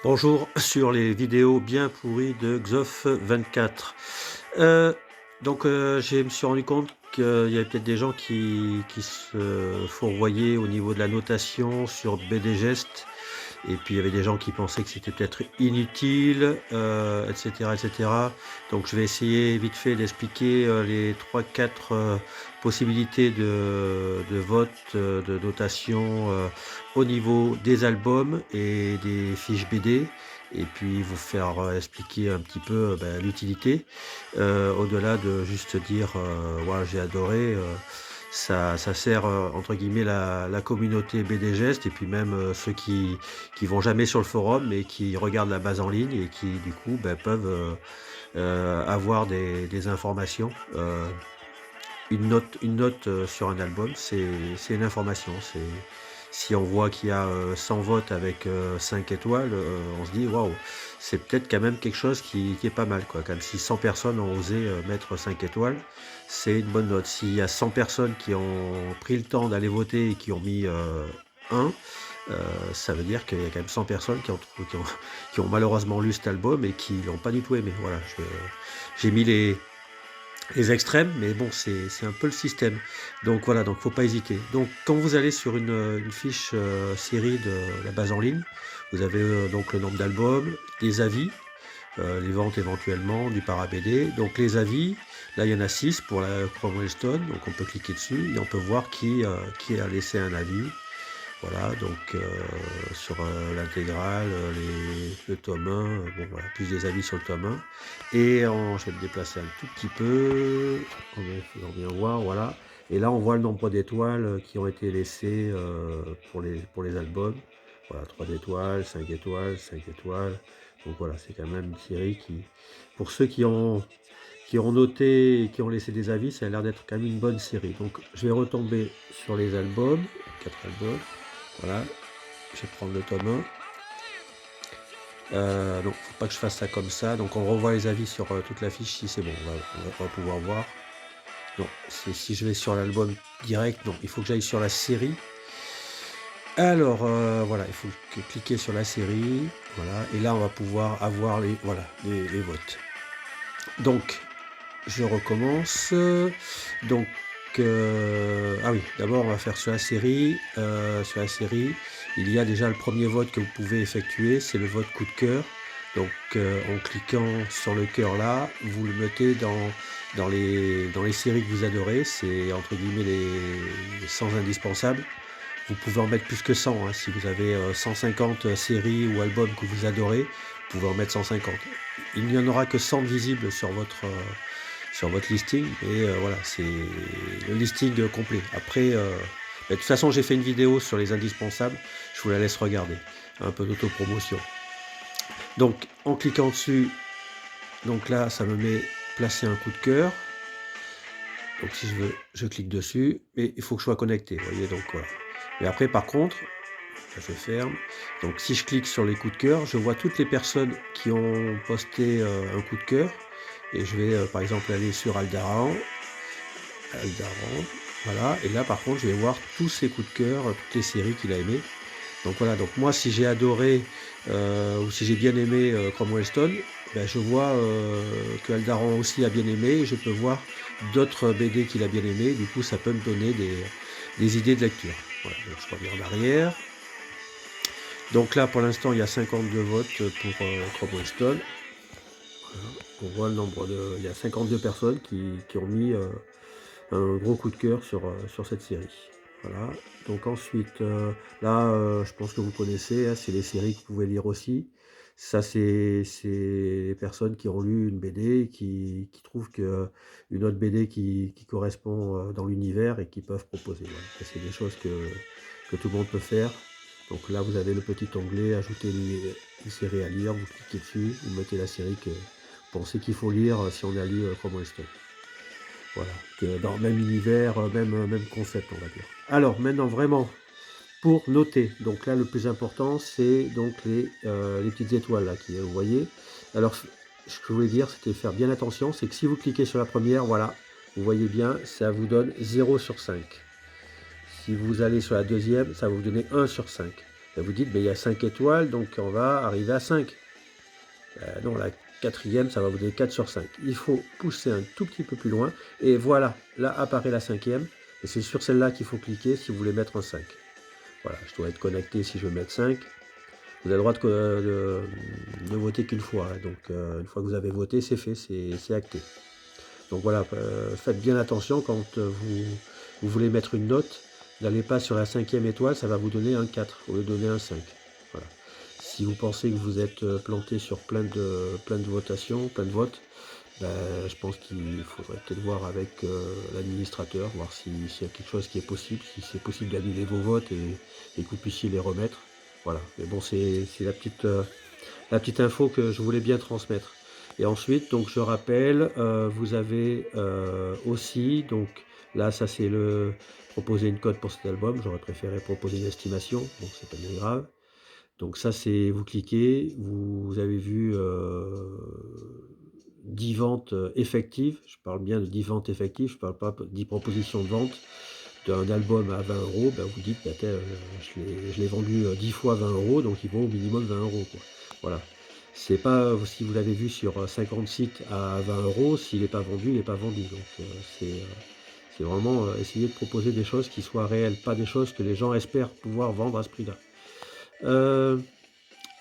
Bonjour sur les vidéos bien pourries de Xof24. Euh, je me suis rendu compte qu'il y avait peut-être des gens qui se fourvoyaient au niveau de la notation sur BDGest. Et puis il y avait des gens qui pensaient que c'était peut-être inutile, etc., etc. Donc je vais essayer vite fait d'expliquer les 3-4 possibilités de vote, de notation au niveau des albums et des fiches BD. Et puis vous faire expliquer un petit peu l'utilité, au-delà de juste dire ouais, j'ai adoré. Ça sert entre guillemets la communauté BDGest et puis même ceux qui vont jamais sur le forum mais qui regardent la base en ligne et qui du coup peuvent avoir des informations. Une note sur un album, c'est une information. Si on voit qu'il y a 100 votes avec 5 étoiles, on se dit waouh, c'est peut-être quand même quelque chose qui est pas mal, quoi. Comme si 100 personnes ont osé mettre 5 étoiles, c'est une bonne note. S'il y a 100 personnes qui ont pris le temps d'aller voter et qui ont mis 1, ça veut dire qu'il y a quand même 100 personnes qui ont malheureusement lu cet album et qui l'ont pas du tout aimé. Voilà, j'ai mis les extrêmes, mais bon, c'est un peu le système. Donc voilà, donc faut pas hésiter. Donc quand vous allez sur une fiche série de la base en ligne, vous avez donc le nombre d'albums, les avis, les ventes éventuellement, du para-BD. Donc les avis, là il y en a 6 pour la Cromwell Stone, donc on peut cliquer dessus et on peut voir qui a laissé un avis. Voilà, donc sur l'intégrale, le tome 1, bon voilà, plus des avis sur le tome 1. Et je vais me déplacer un tout petit peu, on vient voir, voilà. Et là on voit le nombre d'étoiles qui ont été laissées pour les albums. Voilà, 3 étoiles, 5 étoiles, 5 étoiles. Donc voilà, c'est quand même une série qui, pour ceux qui ont noté et qui ont laissé des avis, ça a l'air d'être quand même une bonne série. Donc je vais retomber sur les albums, 4 albums. Voilà, je vais prendre le tome 1. Donc, faut pas que je fasse ça comme ça. Donc, on revoit les avis sur toute la fiche. Si c'est bon, on va pouvoir voir. Non, si je vais sur l'album direct, non, il faut que j'aille sur la série. Alors, voilà, il faut cliquer sur la série. Voilà, et là, on va pouvoir avoir les votes. Donc, je recommence. Donc, ah oui, d'abord on va faire sur la série. Il y a déjà le premier vote que vous pouvez effectuer, c'est le vote coup de cœur. Donc en cliquant sur le cœur là, vous le mettez dans les séries que vous adorez. C'est entre guillemets les 100 indispensables. Vous pouvez en mettre plus que 100. Hein. Si vous avez 150 séries ou albums que vous adorez, vous pouvez en mettre 150. Il n'y en aura que 100 visibles sur votre listing. Et voilà, c'est le listing complet. Après, de toute façon, j'ai fait une vidéo sur les indispensables. Je vous la laisse regarder. Un peu d'autopromotion. Donc, en cliquant dessus, donc là, ça me met placer un coup de cœur. Donc, si je veux, je clique dessus. Mais il faut que je sois connecté. Vous voyez, donc voilà. Et après, par contre, je ferme. Donc, si je clique sur les coups de cœur, je vois toutes les personnes qui ont posté un coup de cœur. Et je vais, par exemple, aller sur Aldaran. Voilà. Et là, par contre, je vais voir tous ses coups de cœur, toutes les séries qu'il a aimées. Donc voilà. Donc moi, si j'ai adoré ou si j'ai bien aimé Cromwell Stone, je vois que Aldaran aussi a bien aimé. Et je peux voir d'autres BD qu'il a bien aimé. Du coup, ça peut me donner des idées de lecture. Voilà, donc je reviens en arrière. Donc là, pour l'instant, il y a 52 votes pour Cromwell Stone. Voilà. On voit le nombre de... Il y a 52 personnes qui ont mis un gros coup de cœur sur cette série. Voilà. Donc ensuite, là, je pense que vous connaissez, hein, c'est les séries que vous pouvez lire aussi. Ça, c'est les personnes qui ont lu une BD et qui trouvent une autre BD qui correspond dans l'univers et qui peuvent proposer. Voilà. C'est des choses que tout le monde peut faire. Donc là, vous avez le petit onglet, ajouter une série à lire, vous cliquez dessus, vous mettez la série que vous pensez qu'il faut lire si on a lu Cromwell Stone. Voilà, dans le même univers, même concept, on va dire. Alors, maintenant, vraiment, pour noter, donc là, le plus important, c'est donc les petites étoiles, là, vous voyez. Alors, ce que je voulais dire, c'était faire bien attention, c'est que si vous cliquez sur la première, voilà, vous voyez bien, ça vous donne 0 sur 5. Si vous allez sur la deuxième, ça va vous donner 1 sur 5. ben, vous dites, ben, il y a 5 étoiles, donc on va arriver à 5. Non, la quatrième, ça va vous donner 4 sur 5. Il faut pousser un tout petit peu plus loin, et voilà, là apparaît la cinquième, et c'est sur celle-là qu'il faut cliquer si vous voulez mettre un 5. Voilà, je dois être connecté si je veux mettre 5. Vous avez le droit de voter qu'une fois, hein. Donc une fois que vous avez voté, c'est fait, c'est acté. Donc voilà, faites bien attention quand vous voulez mettre une note, n'allez pas sur la cinquième étoile, ça va vous donner un 4 au lieu de donner un 5. Voilà. Si vous pensez que vous êtes planté sur plein de votations, plein de votes, ben, je pense qu'il faudrait peut-être voir avec l'administrateur, voir s'il y a quelque chose qui est possible, si c'est possible d'annuler vos votes et que vous puissiez les remettre. Voilà. Mais bon, c'est la petite info que je voulais bien transmettre. Et ensuite, donc je rappelle, vous avez aussi, donc là, ça c'est le proposer une cote pour cet album. J'aurais préféré proposer une estimation, bon, c'est pas bien grave. Donc ça, c'est vous cliquez, vous avez vu 10 ventes effectives. Je parle bien de 10 ventes effectives, je ne parle pas de 10 propositions de vente d'un album à 20 euros. Ben, vous dites, ben, je l'ai vendu 10 fois 20 euros, donc il vaut au minimum 20 euros, quoi. Voilà. C'est pas si vous l'avez vu sur 50 sites à 20 euros, s'il n'est pas vendu, il n'est pas vendu. Donc c'est vraiment essayer de proposer des choses qui soient réelles, pas des choses que les gens espèrent pouvoir vendre à ce prix-là.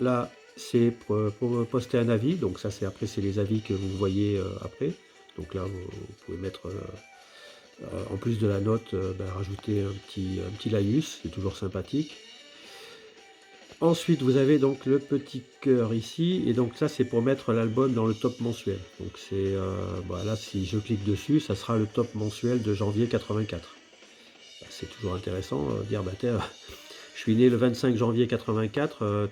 Là, c'est pour poster un avis. Donc ça, c'est les avis que vous voyez après. Donc là, vous pouvez mettre en plus de la note, ben, rajouter un petit laïus, c'est toujours sympathique. Ensuite, vous avez donc le petit cœur ici, et donc ça c'est pour mettre l'album dans le top mensuel. Donc c'est voilà, si je clique dessus, ça sera le top mensuel de janvier 84. Ben, c'est toujours intéressant de dire, bah, je suis né le 25 janvier 84,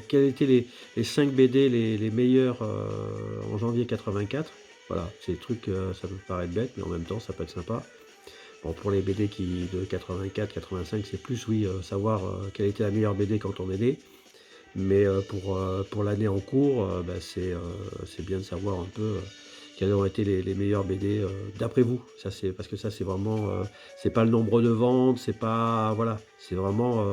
quels étaient les 5 BD les meilleurs en janvier 84. Voilà, c'est des trucs, ça peut paraître bête, mais en même temps ça peut être sympa. Bon, pour les BD de 84, 85, c'est plus, oui, savoir quelle était la meilleure BD quand on est né. Mais pour l'année en cours, bah, c'est bien de savoir un peu quelles ont été les meilleures BD d'après vous. Ça, parce que ça, c'est vraiment, c'est pas le nombre de ventes, c'est pas, voilà, c'est vraiment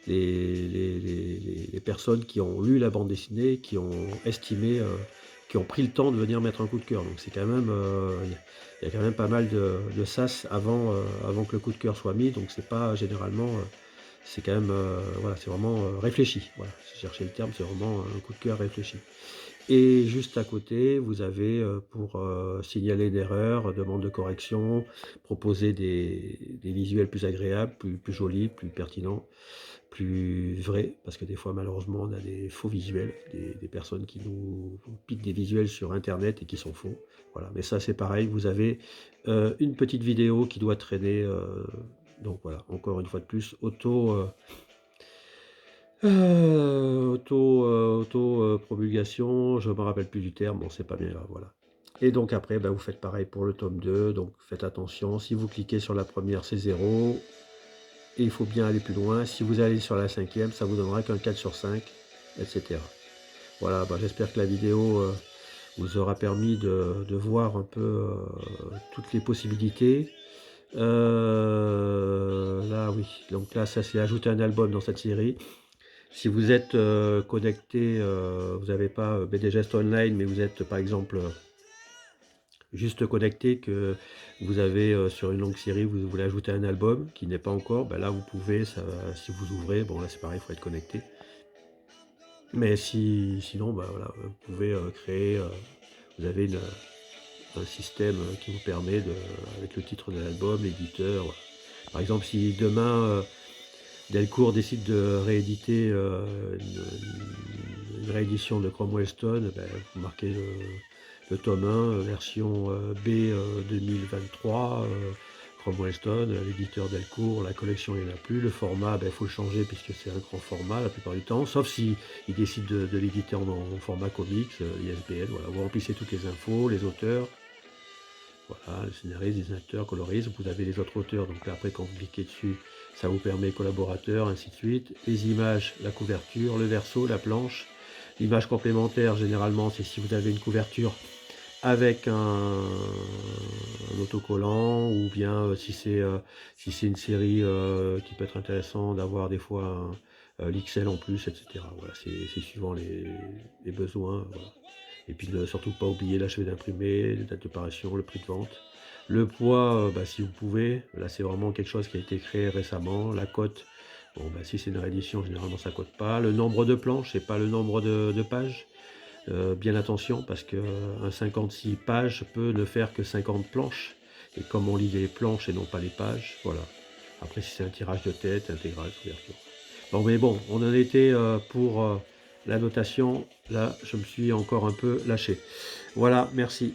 les personnes qui ont lu la bande dessinée, qui ont estimé, qui ont pris le temps de venir mettre un coup de cœur. Donc c'est quand même, il y a quand même pas mal de sas avant que le coup de cœur soit mis. Donc c'est pas généralement, c'est quand même, voilà, c'est vraiment réfléchi. Voilà, je cherchais le terme, c'est vraiment un coup de cœur réfléchi. Et juste à côté, vous avez pour signaler une erreur, demande de correction, proposer des visuels plus agréables, plus jolis, plus pertinents, plus vrais, parce que des fois malheureusement on a des faux visuels, des personnes qui nous piquent des visuels sur internet et qui sont faux. Voilà, mais ça c'est pareil, vous avez une petite vidéo qui doit traîner, donc voilà, encore une fois de plus, auto-promulgation, je ne me rappelle plus du terme, bon c'est pas bien grave, voilà. Et donc après, bah, vous faites pareil pour le tome 2, donc faites attention, si vous cliquez sur la première, c'est 0, et il faut bien aller plus loin. Si vous allez sur la cinquième, ça vous donnera qu'un 4 sur 5, etc. Voilà, bah, j'espère que la vidéo vous aura permis de voir un peu toutes les possibilités. Là, oui, donc là, ça c'est ajouter un album dans cette série. Si vous êtes connecté, vous n'avez pas BDGest Online, mais vous êtes par exemple juste connecté, que vous avez sur une longue série, vous voulez ajouter un album qui n'est pas encore, ben là vous pouvez, ça, si vous ouvrez, bon là c'est pareil, il faut être connecté. Mais sinon, ben voilà, vous pouvez créer, vous avez un système qui vous permet, avec le titre de l'album, l'éditeur. Voilà. Par exemple, si demain Delcourt décide de rééditer une réédition de Cromwell Stone, ben, vous marquez le tome 1, version B 2023, Cromwell Stone, l'éditeur Delcourt, la collection il n'y en a plus, le format, il faut le changer puisque c'est un grand format la plupart du temps, sauf si il décide de l'éditer en format comics, ISBN, voilà, vous remplissez toutes les infos, les auteurs, voilà, le scénariste, dessinateur, coloriste, vous avez les autres auteurs, donc là, après quand vous cliquez dessus, ça vous permet collaborateurs, ainsi de suite, les images, la couverture, le verso, la planche, l'image complémentaire, généralement, c'est si vous avez une couverture avec un autocollant, ou bien si c'est une série qui peut être intéressant d'avoir des fois l'XL en plus, etc. Voilà, c'est suivant les besoins, voilà. Et puis surtout pas oublier l'achevé d'imprimé, les dates de parution, le prix de vente. Le poids, bah, si vous pouvez, là c'est vraiment quelque chose qui a été créé récemment. La cote, bon bah, si c'est une réédition, généralement ça cote pas. Le nombre de planches, c'est pas le nombre de pages. Bien attention parce que un 56 pages peut ne faire que 50 planches. Et comme on lit les planches et non pas les pages, voilà. Après si c'est un tirage de tête, intégral, couverture. Bon mais bon, on en était pour la notation. Là, je me suis encore un peu lâché. Voilà, merci.